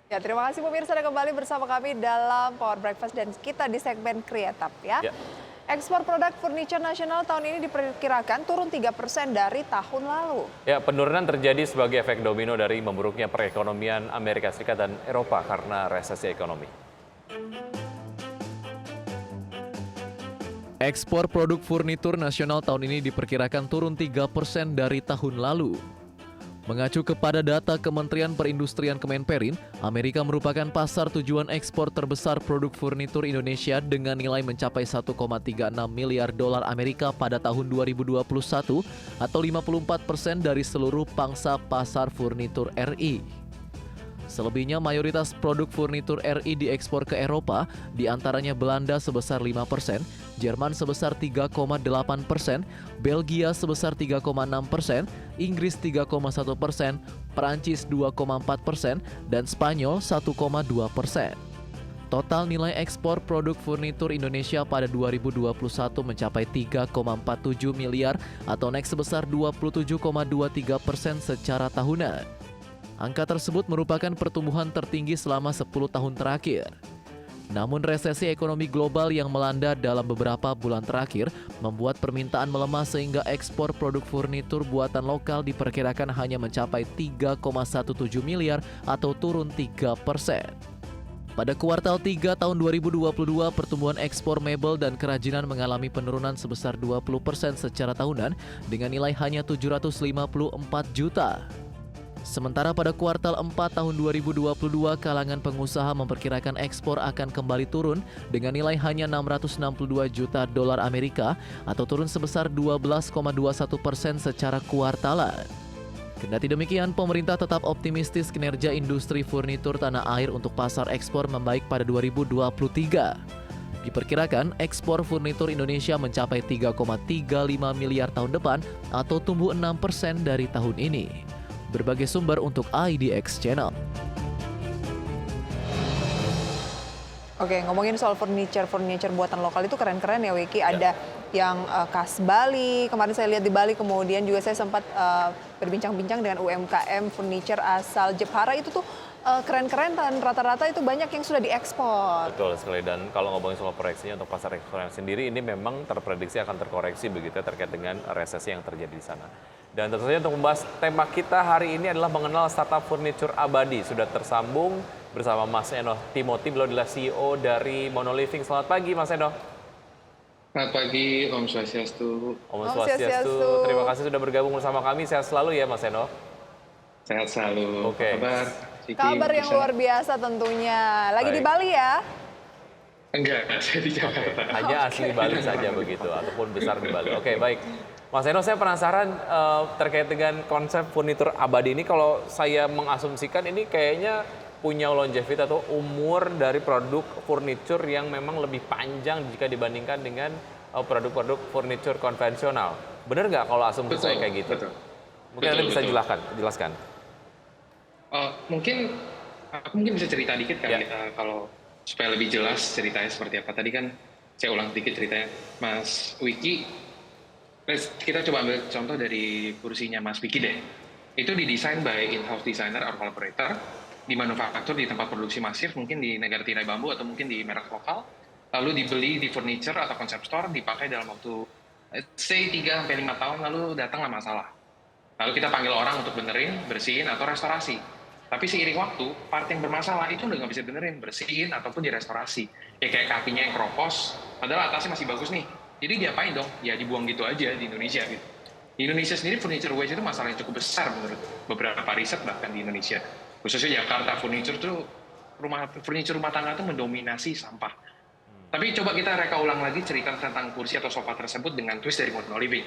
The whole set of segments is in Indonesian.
Ya, terima kasih pemirsa sudah kembali bersama kami dalam Power Breakfast dan kita di segmen Kreatif ya. Ya, Ekspor produk furniture nasional tahun ini diperkirakan turun 3% dari tahun lalu. ya, penurunan terjadi sebagai efek domino dari memburuknya perekonomian Amerika Serikat dan Eropa karena resesi ekonomi. Ekspor produk furnitur nasional tahun ini diperkirakan turun 3% dari tahun lalu. Mengacu kepada data Kementerian Perindustrian Kemenperin, Amerika merupakan pasar tujuan ekspor terbesar produk furnitur Indonesia dengan nilai mencapai 1,36 miliar dolar Amerika pada tahun 2021 atau 54% dari seluruh pangsa pasar furnitur RI. Selebihnya mayoritas produk furnitur RI diekspor ke Eropa, diantaranya Belanda sebesar 5%, Jerman sebesar 3,8%, Belgia sebesar 3,6%, Inggris 3,1%, Perancis 2,4%, dan Spanyol 1,2%. Total nilai ekspor produk furnitur Indonesia pada 2021 mencapai 3,47 miliar atau naik sebesar 27,23% secara tahunan. Angka tersebut merupakan pertumbuhan tertinggi selama 10 tahun terakhir. Namun resesi ekonomi global yang melanda dalam beberapa bulan terakhir membuat permintaan melemah sehingga ekspor produk furnitur buatan lokal diperkirakan hanya mencapai 3,17 miliar atau turun 3%. Pada kuartal 3 tahun 2022, pertumbuhan ekspor mebel dan kerajinan mengalami penurunan sebesar 20% secara tahunan dengan nilai hanya 754 juta. Sementara pada kuartal 4 tahun 2022, kalangan pengusaha memperkirakan ekspor akan kembali turun dengan nilai hanya 662 juta dolar Amerika atau turun sebesar 12,21% secara kuartalan. Kendati demikian, pemerintah tetap optimistis kinerja industri furnitur tanah air untuk pasar ekspor membaik pada 2023. Diperkirakan ekspor furnitur Indonesia mencapai 3,35 miliar tahun depan atau tumbuh 6% dari tahun ini. Berbagai sumber untuk IDX Channel. Oke, ngomongin soal furniture buatan lokal itu keren-keren ya Wiki. Ada yang khas Bali. Kemarin saya lihat di Bali, kemudian juga saya sempat berbincang-bincang dengan UMKM furniture asal Jepara. Itu tuh keren-keren dan rata-rata itu banyak yang sudah diekspor. Betul sekali. Dan kalau ngomongin soal proyeksinya untuk pasar ekspor sendiri, ini memang terprediksi akan terkoreksi begitu ya, terkait dengan resesi yang terjadi di sana. Dan tentu saja untuk membahas tema kita hari ini adalah mengenal startup furniture abadi. Sudah tersambung bersama Mas Eno Timothy, beliau adalah CEO dari Monoliving. Selamat pagi Mas Eno. Selamat pagi, Om Swastiastu. Om Om Swastiastu. Swastiastu. Terima kasih sudah bergabung bersama kami. Sehat selalu ya Mas Eno. Sehat selalu. Oke. Apa kabar? Ciki, Kabar yang Lisa? luar biasa tentunya. Lagi di Baik. Bali ya? Enggak, saya di Jakarta. Hanya asli Bali saja begitu, ataupun besar di Bali. Oke, baik. Mas Eno, saya penasaran terkait dengan konsep furnitur abadi ini. Kalau saya mengasumsikan ini kayaknya punya longevity atau umur dari produk furniture yang memang lebih panjang jika dibandingkan dengan produk-produk furniture konvensional. Benar nggak kalau asumsi saya kayak gitu? Betul. Mungkin Anda bisa jelaskan. Mungkin aku bisa cerita dikit kan Ya. kita kalau supaya lebih jelas ceritanya seperti apa. Tadi kan saya ulang dikit ceritanya. Mas Wiki, kita coba ambil contoh dari kursinya Mas Wiki deh. Itu didesain by in-house designer or collaborator, dimanufaktur di tempat produksi masif, mungkin di negara tirai bambu atau mungkin di merek lokal, lalu dibeli di furniture atau concept store, dipakai dalam waktu say 3-5 tahun, lalu datanglah masalah. Lalu kita panggil orang untuk benerin, bersihin, atau restorasi. Tapi seiring waktu, part yang bermasalah itu udah nggak bisa benerin, bersihin, ataupun direstorasi. Ya kayak kakinya yang keropos, padahal atasnya masih bagus nih. Jadi diapain dong? Ya dibuang gitu aja di Indonesia gitu. Di Indonesia sendiri furniture waste itu masalah yang cukup besar menurut beberapa riset bahkan di Indonesia. Khususnya Jakarta, furniture rumah tangga itu mendominasi sampah. Tapi coba kita reka ulang lagi cerita tentang kursi atau sofa tersebut dengan twist dari Monoliving.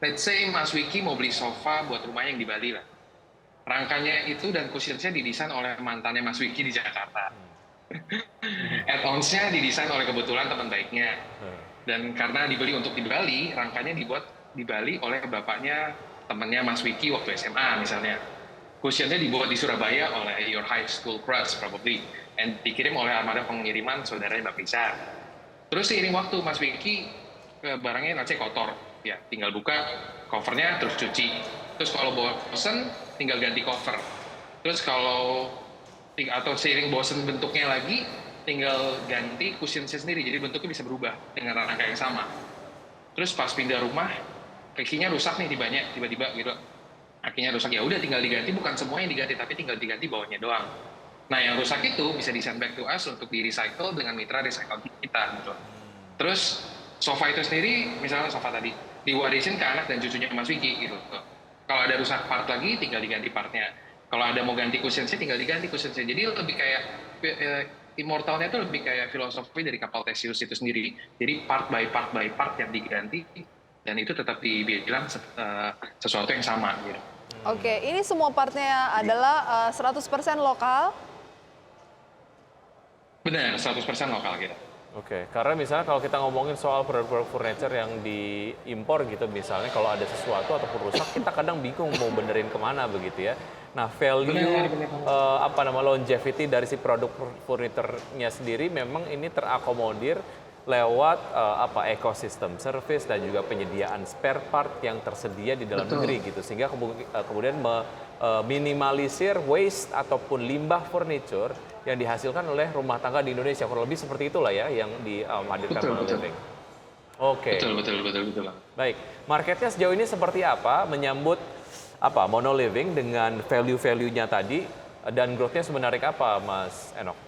Let's say Mas Wiki mau beli sofa buat rumahnya yang di Bali lah. Rangkanya itu dan kusinsnya didesain oleh mantannya Mas Wiki di Jakarta. Add-ons-nya didesain oleh kebetulan teman baiknya. Dan karena dibeli untuk di Bali, rangkanya dibuat di Bali oleh bapaknya temannya Mas Wiki waktu SMA misalnya. Kusinsnya dibuat di Surabaya oleh your high school crush probably. And dikirim oleh armada pengiriman saudaranya Mbak Lisa. Terus seiring waktu Mas Wiki barangnya nanti kotor. Ya, tinggal buka covernya terus cuci. Terus kalau bosen tinggal ganti cover. Terus kalau atau seiring bosen bentuknya lagi, tinggal ganti cushionsnya sendiri, jadi bentuknya bisa berubah dengan rangka yang sama. Terus pas pindah rumah, kakinya rusak nih tiba-tiba gitu. Kakinya rusak, ya udah tinggal diganti, bukan semua yang diganti, tapi tinggal diganti bawahnya doang. Nah yang rusak itu bisa di-send back to us untuk di-recycle dengan mitra recycle kita gitu. Terus sofa itu sendiri, misalnya sofa tadi, diwarisin ke anak dan cucunya Mas Wiki gitu. Kalau ada rusak part lagi, tinggal diganti partnya. Kalau ada mau ganti cushionsnya, tinggal diganti cushionsnya. Jadi lebih kayak immortalnya itu lebih kayak filosofi dari kapal Theseus itu sendiri. Jadi part by part by part yang diganti dan itu tetap dibilang sesuatu yang sama gitu. Oke, ini semua partnya adalah 100% lokal. Benar, 100% lokal gitu. Oke, karena misalnya kalau kita ngomongin soal produk-produk furniture yang diimpor gitu, misalnya kalau ada sesuatu ataupun rusak, kita kadang bingung mau benerin kemana begitu ya. Nah, value longevity dari si produk furniture-nya sendiri memang ini terakomodir lewat ekosistem service dan juga penyediaan spare part yang tersedia di dalam negeri gitu, sehingga kemudian minimalisir waste ataupun limbah furniture yang dihasilkan oleh rumah tangga di Indonesia. Kurang lebih seperti itulah ya yang dihadirkan Monoliving. Oke. Betul. Baik, marketnya sejauh ini seperti apa menyambut Monoliving dengan value-value-nya tadi dan growth-nya semenarik apa, Mas Enok?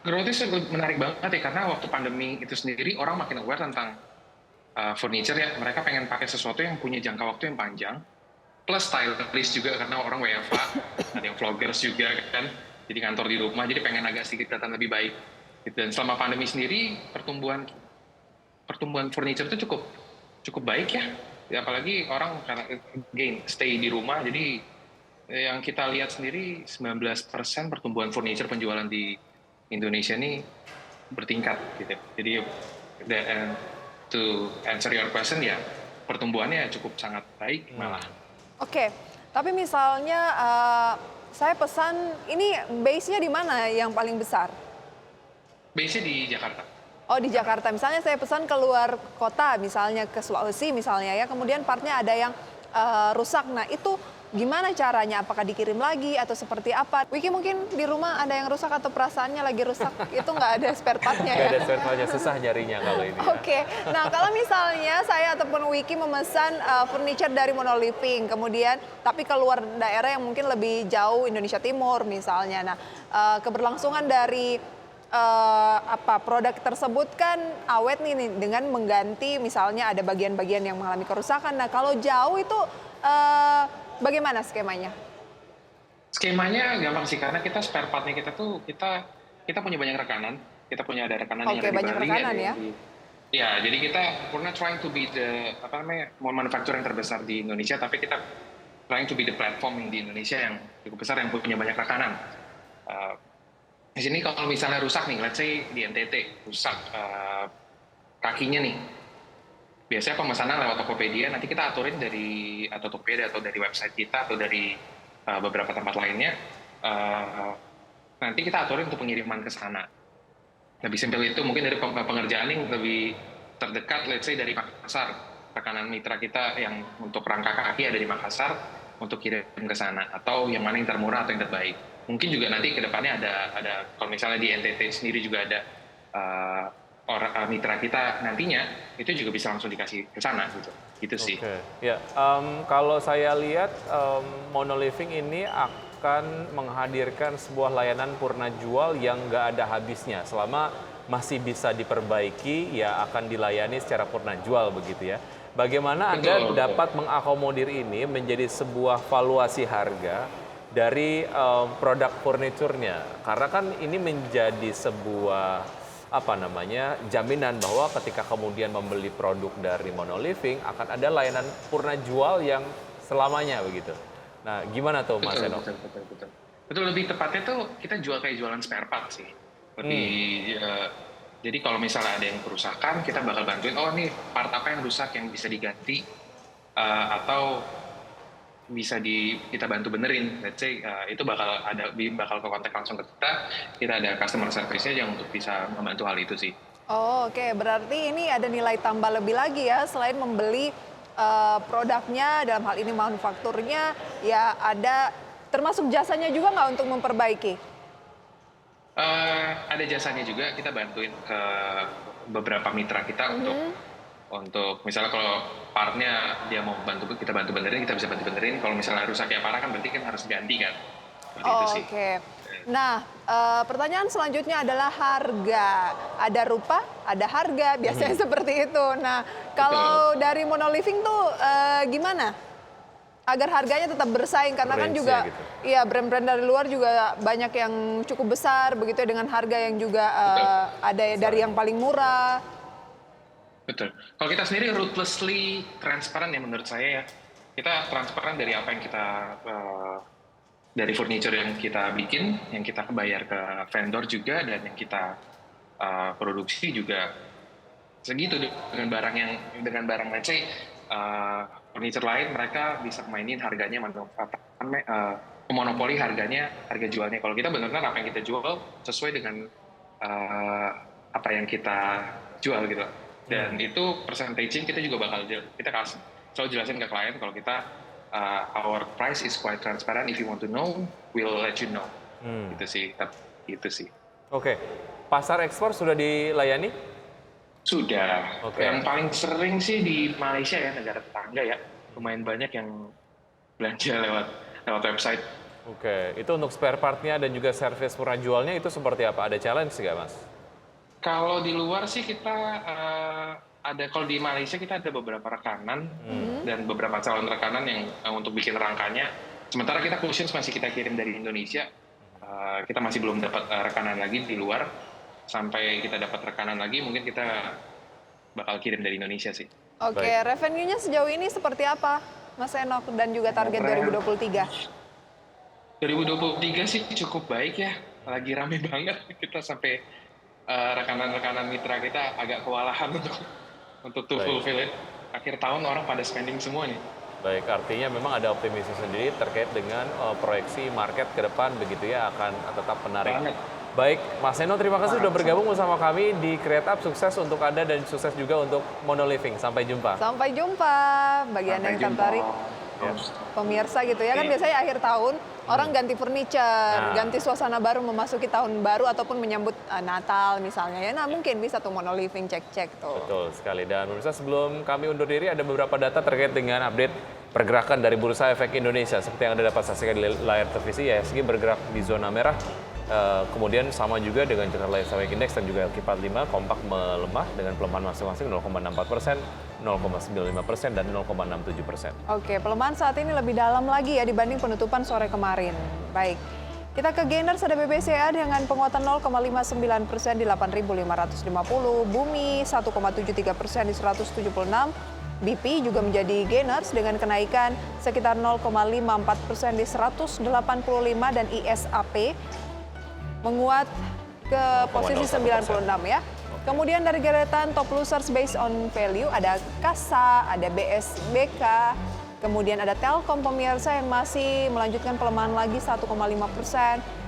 Growth-nya menarik banget ya, karena waktu pandemi itu sendiri orang makin aware tentang furniture ya. Mereka pengen pakai sesuatu yang punya jangka waktu yang panjang, plus stylish juga karena orang WFH, ada yang vloggers juga kan, jadi kantor di rumah, jadi pengen agak sedikit kelihatan lebih baik. Dan selama pandemi sendiri pertumbuhan furniture itu cukup baik ya. Apalagi orang karena stay di rumah, jadi yang kita lihat sendiri 19% pertumbuhan furniture penjualan di Indonesia ini bertingkat gitu. Jadi to answer your question ya, pertumbuhannya cukup sangat baik malah. Oke, tapi misalnya saya pesan, ini base-nya di mana yang paling besar? Base-nya di Jakarta. Oh, di Jakarta. Misalnya saya pesan keluar kota, misalnya ke Sulawesi misalnya ya, kemudian partnya ada yang rusak. Nah, itu gimana caranya? Apakah dikirim lagi atau seperti apa? Wiki, mungkin di rumah ada yang rusak atau perasaannya lagi rusak, itu nggak ada spare partnya ya? Nggak ada spare partnya, susah nyarinya kalau ini ya. Oke, nah kalau misalnya saya ataupun Wiki memesan furniture dari Monoliving, kemudian tapi keluar daerah yang mungkin lebih jauh, Indonesia Timur misalnya. Nah, keberlangsungan dari produk tersebut kan awet nih dengan mengganti misalnya ada bagian-bagian yang mengalami kerusakan. Nah, kalau jauh itu bagaimana skemanya? Skemanya gampang sih, karena kita spare partnya kita punya banyak rekanan. Kita punya ada rekanan yang ada di banyak Bali. Rekanan ya? Ya, jadi we're not trying to be the manufacturer yang terbesar di Indonesia, tapi kita trying to be the platform di Indonesia yang cukup besar yang punya banyak rekanan. Di sini kalau misalnya rusak nih, let's say di NTT rusak kakinya nih, biasanya pemesanan lewat Tokopedia, nanti kita aturin dari Tokopedia atau dari website kita atau dari beberapa tempat lainnya, nanti kita aturin untuk pengiriman ke sana. Lebih simpel itu, mungkin dari pengerjaan yang lebih terdekat, let's say dari Makassar, rekanan mitra kita yang untuk rangka kaki ada di Makassar, untuk kirim ke sana, atau yang mana yang termurah atau yang terbaik. Mungkin juga nanti ke depannya ada kalau misalnya di NTT sendiri juga ada mitra kita nantinya, itu juga bisa langsung dikasih ke sana gitu sih. Oke. Ya, kalau saya lihat Monoliving ini akan menghadirkan sebuah layanan purna jual yang nggak ada habisnya. Selama masih bisa diperbaiki, ya akan dilayani secara purna jual begitu ya. Bagaimana Anda dapat mengakomodir ini menjadi sebuah valuasi harga dari produk furniturnya? Karena kan ini menjadi sebuah jaminan bahwa ketika kemudian membeli produk dari Monoliving akan ada layanan purna jual yang selamanya begitu. Nah, gimana tuh Mas Eno? Betul, lebih tepatnya tuh kita jual kayak jualan spare part sih. Jadi kalau misalnya ada yang kerusakan, kita bakal bantuin, oh nih part apa yang rusak yang bisa diganti, atau bisa kita bantu benerin. Let's say itu bakal ke kontak langsung ke kita ada customer service-nya yang untuk bisa membantu hal itu sih. Oh, oke. Berarti ini ada nilai tambah lebih lagi ya, selain membeli produknya, dalam hal ini manufakturnya, ya ada termasuk jasanya juga nggak untuk memperbaiki? Ada jasanya juga, kita bantuin ke beberapa mitra kita untuk misalnya kalau partnya dia mau bantu, kita bantu benerin, kita bisa bantu benerin. Kalau misalnya rusaknya parah kan berarti kan harus ganti kan. Seperti itu sih. Oke. Nah, pertanyaan selanjutnya adalah harga. Ada rupa, ada harga, biasanya seperti itu. Nah, kalau dari Monoliving tuh gimana? Agar harganya tetap bersaing, karena kan Range-nya juga gitu. iya brand-brand dari luar juga banyak yang cukup besar begitu dengan harga yang juga ada dari yang paling murah. Betul. Kalau kita sendiri ruthlessly transparan ya menurut saya ya. Kita transparan dari apa yang kita dari furniture yang kita bikin, yang kita bayar ke vendor juga, dan yang kita produksi juga segitu dengan barang let's say furniture lain mereka bisa mainin harganya memonopoli harga jualnya. Kalau kita benar-benar apa yang kita jual sesuai dengan apa yang kita jual gitu. Dan itu percentage kita juga bakal kita selalu jelasin ke klien kalau kita our price is quite transparent. If you want to know, we'll let you know. Gitu sih. Oke. Pasar ekspor sudah dilayani? Sudah. Oke. Yang paling sering sih di Malaysia ya, negara tetangga ya. Lumayan banyak yang belanja lewat website. Oke. Itu untuk spare part-nya dan juga service murah jualnya itu seperti apa? Ada challenge nggak, Mas? Kalau di luar sih kita kalau di Malaysia kita ada beberapa rekanan dan beberapa calon rekanan yang untuk bikin rangkanya. Sementara kita cushions masih kita kirim dari Indonesia. Kita masih belum dapat rekanan lagi di luar. Sampai kita dapat rekanan lagi, mungkin kita bakal kirim dari Indonesia sih. Oke, revenue-nya sejauh ini seperti apa, Mas Enok, dan juga target 2023? 2023 sih cukup baik ya, lagi rame banget. Kita sampai rekanan-rekanan mitra kita agak kewalahan untuk fulfill it. Akhir tahun orang pada spending semua nih. Baik, artinya memang ada optimisme sendiri terkait dengan proyeksi market ke depan begitu ya, akan tetap menarik. Banget. Baik, Mas Eno, terima kasih sudah bergabung bersama kami di Create Up. Sukses untuk Anda dan sukses juga untuk Monoliving. Sampai jumpa. Sampai jumpa, bagi Anda yang tertarik. Pemirsa gitu ya, kan biasanya akhir tahun orang ganti furniture, ganti suasana baru memasuki tahun baru ataupun menyambut Natal misalnya ya. Nah, mungkin bisa tuh Monoliving cek-cek tuh. Betul sekali. Dan pemirsa, sebelum kami undur diri, ada beberapa data terkait dengan update pergerakan dari Bursa Efek Indonesia. Seperti yang Anda dapat saksikan di layar televisi, IHSG bergerak di zona merah. Kemudian sama juga dengan Jakarta Life Index dan juga LQ45 kompak melemah dengan pelemahan masing-masing 0,64%, 0,95% dan 0,67%. Oke, pelemahan saat ini lebih dalam lagi ya dibanding penutupan sore kemarin. Baik, kita ke gainers ada BBCA dengan penguatan 0,59% di 8.550, Bumi 1,73% di 176, BP juga menjadi gainers dengan kenaikan sekitar 0,54% di 185 dan ISAP menguat ke posisi 96 ya. Kemudian dari deretan top losers based on value ada Kasa, ada BSBK, kemudian ada Telkom pemirsa yang masih melanjutkan pelemahan lagi 1,5%,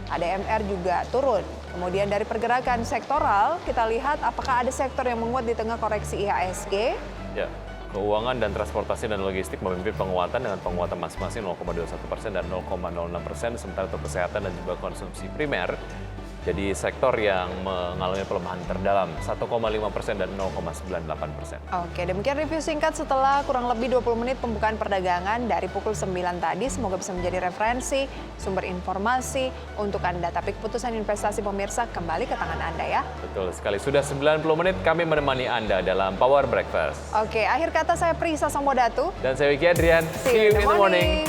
ada MR juga turun. Kemudian dari pergerakan sektoral kita lihat apakah ada sektor yang menguat di tengah koreksi IHSG. Ya. Keuangan dan transportasi dan logistik memimpin penguatan dengan penguatan masing-masing 0,21% dan 0,06%, sementara untuk kesehatan dan juga konsumsi primer jadi sektor yang mengalami pelemahan terdalam 1,5% dan 0,98%. Oke, demikian review singkat setelah kurang lebih 20 menit pembukaan perdagangan dari pukul 9 tadi. Semoga bisa menjadi referensi, sumber informasi untuk Anda. Tapi keputusan investasi pemirsa kembali ke tangan Anda ya. Betul sekali, sudah 90 menit kami menemani Anda dalam Power Breakfast. Oke, akhir kata saya Prisa Samodatu. Dan saya Wiki Adrian, see you in the morning.